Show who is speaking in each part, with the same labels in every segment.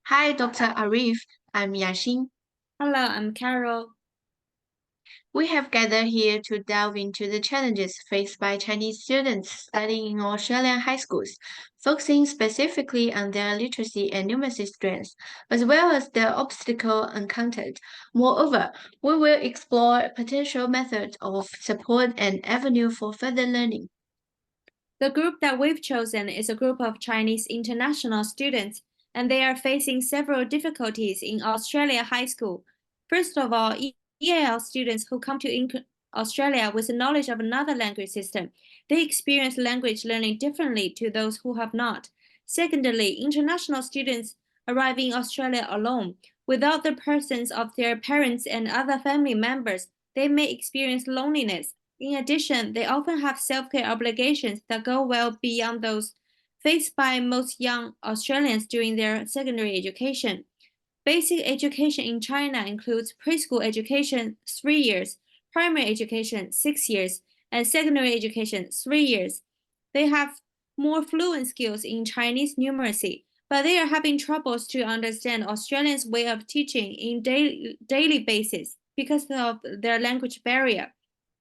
Speaker 1: Hi, Dr. Arif. I'm Yaxin.
Speaker 2: Hello, I'm Carol.
Speaker 1: We have gathered here to delve into the challenges faced by Chinese students studying in Australian high schools, focusing specifically on their literacy and numeracy strengths, as well as the obstacle encountered. Moreover, we will explore potential methods of support and avenue for further learning.
Speaker 2: The group that we've chosen is a group of Chinese international students, and they are facing several difficulties in Australia high school. First of all, EAL students who come to Australia with knowledge of another language system, they experience language learning differently to those who have not. Secondly, international students arrive in Australia alone, without the presence of their parents and other family members, they may experience loneliness. In addition, they often have self-care obligations that go well beyond those faced by most young Australians during their secondary education. Basic education in China includes preschool education 3 years, primary education 6 years, and secondary education 3 years. They have more fluent skills in Chinese numeracy, but they are having troubles to understand Australians' way of teaching in daily basis because of their language barrier.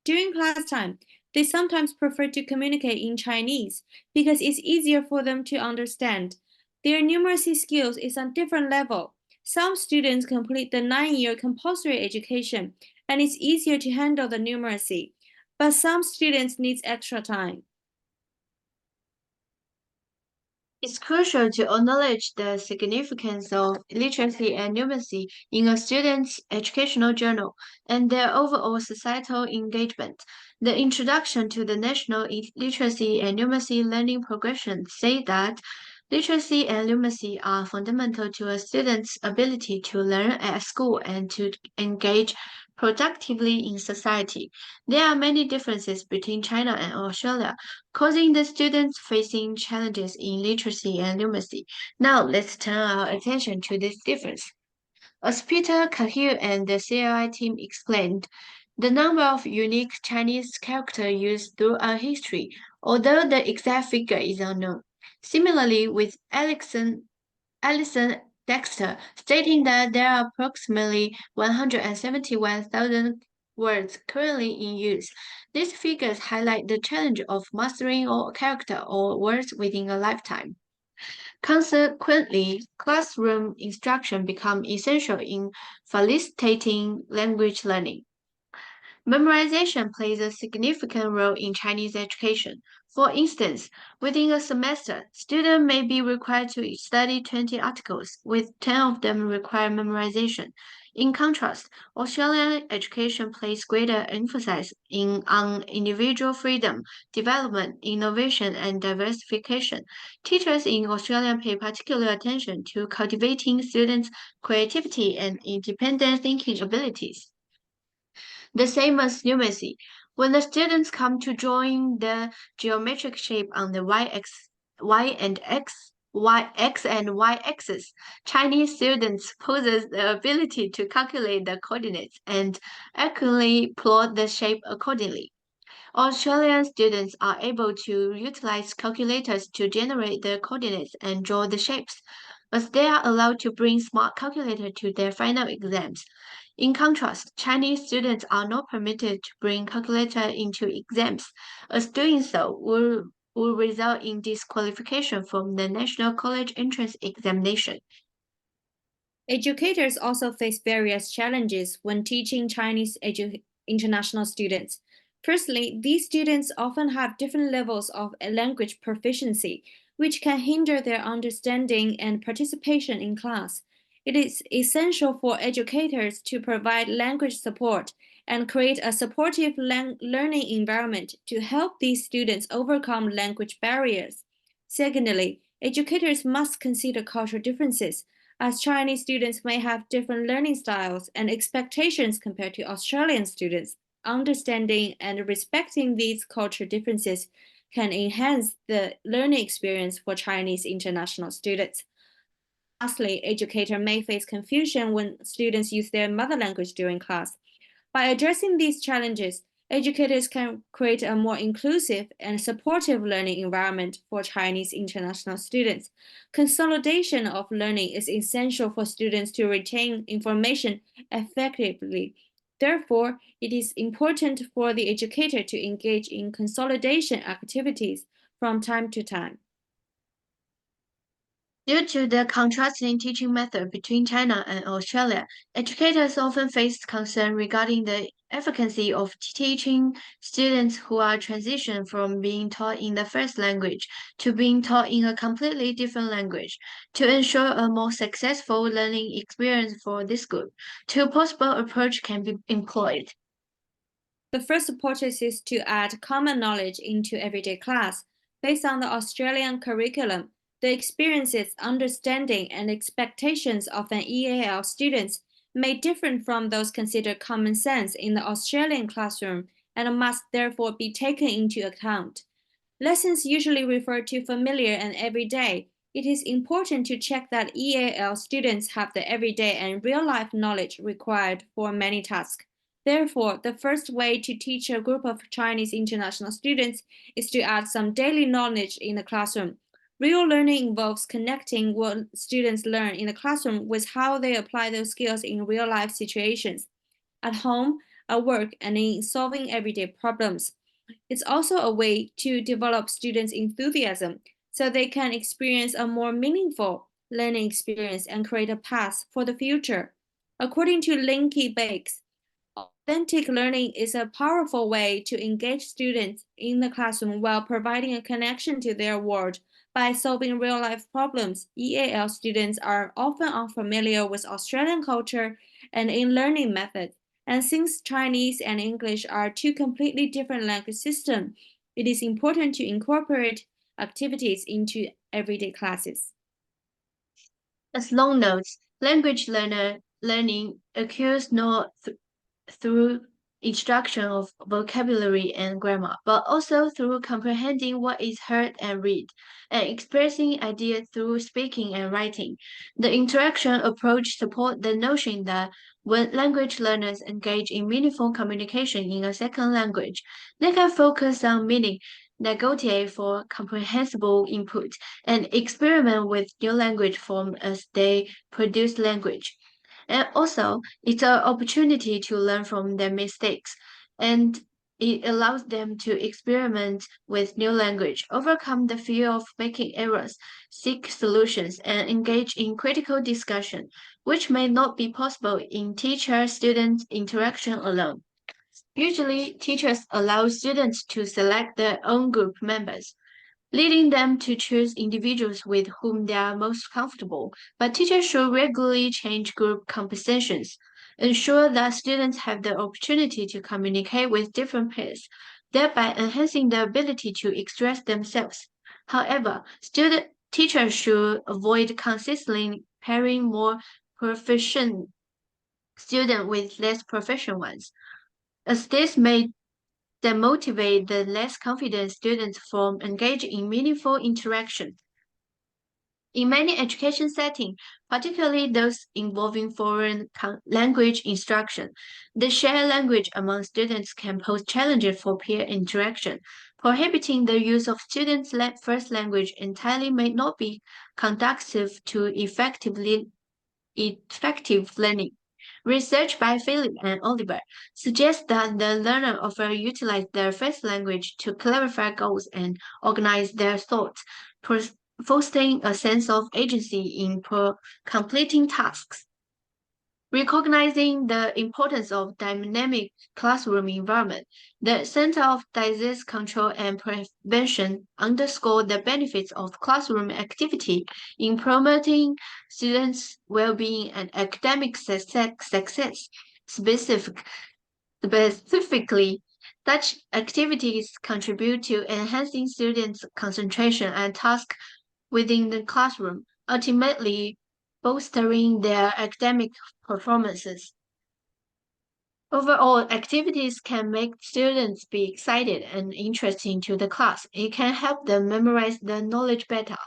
Speaker 2: During class time, they sometimes prefer to communicate in Chinese because it's easier for them to understand. Their numeracy skills is on different level. Some students complete the 9-year compulsory education and it's easier to handle the numeracy, but some students need extra time.
Speaker 1: It's crucial to acknowledge the significance of literacy and numeracy in a student's educational journey and their overall societal engagement. The introduction to the National Literacy and Numeracy Learning Progression say that literacy and numeracy are fundamental to a student's ability to learn at school and to engage productively in society. There are many differences between China and Australia, causing the students facing challenges in literacy and numeracy. Now let's turn our attention to this difference. As Peter Cahill and the CLI team explained, the number of unique Chinese characters used throughout history, although the exact figure is unknown. Similarly, with Alison Dexter stating that there are approximately 171,000 words currently in use. These figures highlight the challenge of mastering a character or words within a lifetime. Consequently, classroom instruction becomes essential in facilitating language learning. Memorization plays a significant role in Chinese education. For instance, within a semester, students may be required to study 20 articles, with 10 of them require memorization. In contrast, Australian education places greater emphasis on individual freedom, development, innovation, and diversification. Teachers in Australia pay particular attention to cultivating students' creativity and independent thinking abilities. The same as numeracy. When the students come to drawing the geometric shape on the x and y axis, Chinese students possess the ability to calculate the coordinates and accurately plot the shape accordingly. Australian students are able to utilize calculators to generate the coordinates and draw the shapes, as they are allowed to bring smart calculator to their final exams. In contrast, Chinese students are not permitted to bring calculator into exams, as doing so will result in disqualification from the National College Entrance Examination.
Speaker 2: Educators also face various challenges when teaching Chinese international students. Firstly, these students often have different levels of language proficiency, which can hinder their understanding and participation in class. It is essential for educators to provide language support and create a supportive learning environment to help these students overcome language barriers. Secondly, educators must consider cultural differences as Chinese students may have different learning styles and expectations compared to Australian students. Understanding and respecting these cultural differences can enhance the learning experience for Chinese international students. Lastly, educators may face confusion when students use their mother language during class. By addressing these challenges, educators can create a more inclusive and supportive learning environment for Chinese international students. Consolidation of learning is essential for students to retain information effectively. Therefore, it is important for the educator to engage in consolidation activities from time to time.
Speaker 1: Due to the contrasting teaching method between China and Australia, educators often face concern regarding the efficacy of teaching students who are transitioned from being taught in the first language to being taught in a completely different language. To ensure a more successful learning experience for this group, two possible approaches can be employed.
Speaker 2: The first approach is to add common knowledge into everyday class. Based on the Australian curriculum, the experiences, understanding, and expectations of an EAL students may differ from those considered common sense in the Australian classroom and must therefore be taken into account. Lessons usually refer to familiar and everyday. It is important to check that EAL students have the everyday and real life knowledge required for many tasks. Therefore, the first way to teach a group of Chinese international students is to add some daily knowledge in the classroom. Real learning involves connecting what students learn in the classroom with how they apply those skills in real life situations, at home, at work, and in solving everyday problems. It's also a way to develop students' enthusiasm so they can experience a more meaningful learning experience and create a path for the future. According to Linky Bakes, authentic learning is a powerful way to engage students in the classroom while providing a connection to their world by solving real life problems. EAL students are often unfamiliar with Australian culture and in learning methods. And since Chinese and English are two completely different language systems, it is important to incorporate activities into everyday classes.
Speaker 1: As Long notes, learning occurs not through instruction of vocabulary and grammar, but also through comprehending what is heard and read, and expressing ideas through speaking and writing. The interaction approach supports the notion that when language learners engage in meaningful communication in a second language, they can focus on meaning, negotiate for comprehensible input, and experiment with new language forms as they produce language. And also, it's an opportunity to learn from their mistakes, and it allows them to experiment with new language, overcome the fear of making errors, seek solutions, and engage in critical discussion, which may not be possible in teacher-student interaction alone. Usually, teachers allow students to select their own group members, leading them to choose individuals with whom they are most comfortable. But teachers should regularly change group compositions, ensure that students have the opportunity to communicate with different peers, thereby enhancing their ability to express themselves. However, student teachers should avoid consistently pairing more proficient students with less proficient ones, as this may demotivate the less confident students from engaging in meaningful interaction. In many education settings, particularly those involving foreign language instruction, the shared language among students can pose challenges for peer interaction. Prohibiting the use of students' first language entirely may not be conducive to effective learning. Research by Philip and Oliver suggests that the learner often utilize their first language to clarify goals and organize their thoughts, fostering a sense of agency in completing tasks. Recognizing the importance of dynamic classroom environment, the Center of Disease Control and Prevention underscored the benefits of classroom activity in promoting students' well-being and academic success. Specifically, such activities contribute to enhancing students' concentration and task within the classroom, ultimately bolstering their academic performances. Overall, activities can make students be excited and interesting to the class. It can help them memorize the knowledge better.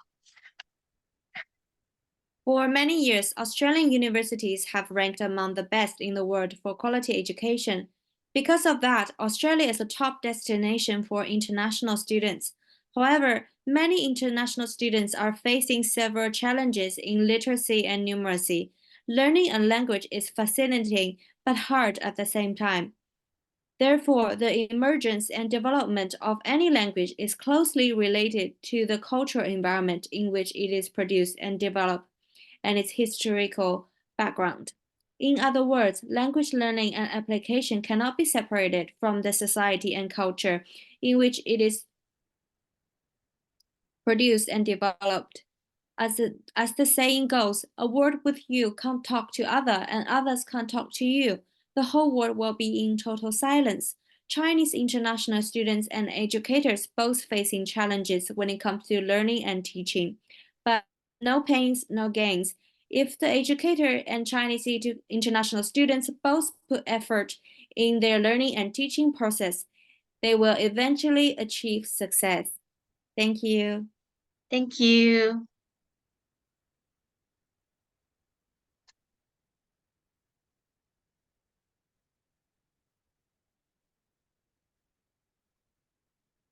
Speaker 2: For many years, Australian universities have ranked among the best in the world for quality education. Because of that, Australia is a top destination for international students. However, many international students are facing several challenges in literacy and numeracy. Learning a language is fascinating but hard at the same time. Therefore, the emergence and development of any language is closely related to the cultural environment in which it is produced and developed and its historical background. In other words, language learning and application cannot be separated from the society and culture in which it is produced and developed. As the saying goes, a word with you can't talk to other and others can't talk to you. The whole world will be in total silence. Chinese international students and educators both facing challenges when it comes to learning and teaching. But no pains, no gains. If the educator and Chinese international students both put effort in their learning and teaching process, they will eventually achieve success. Thank you.
Speaker 1: Thank you.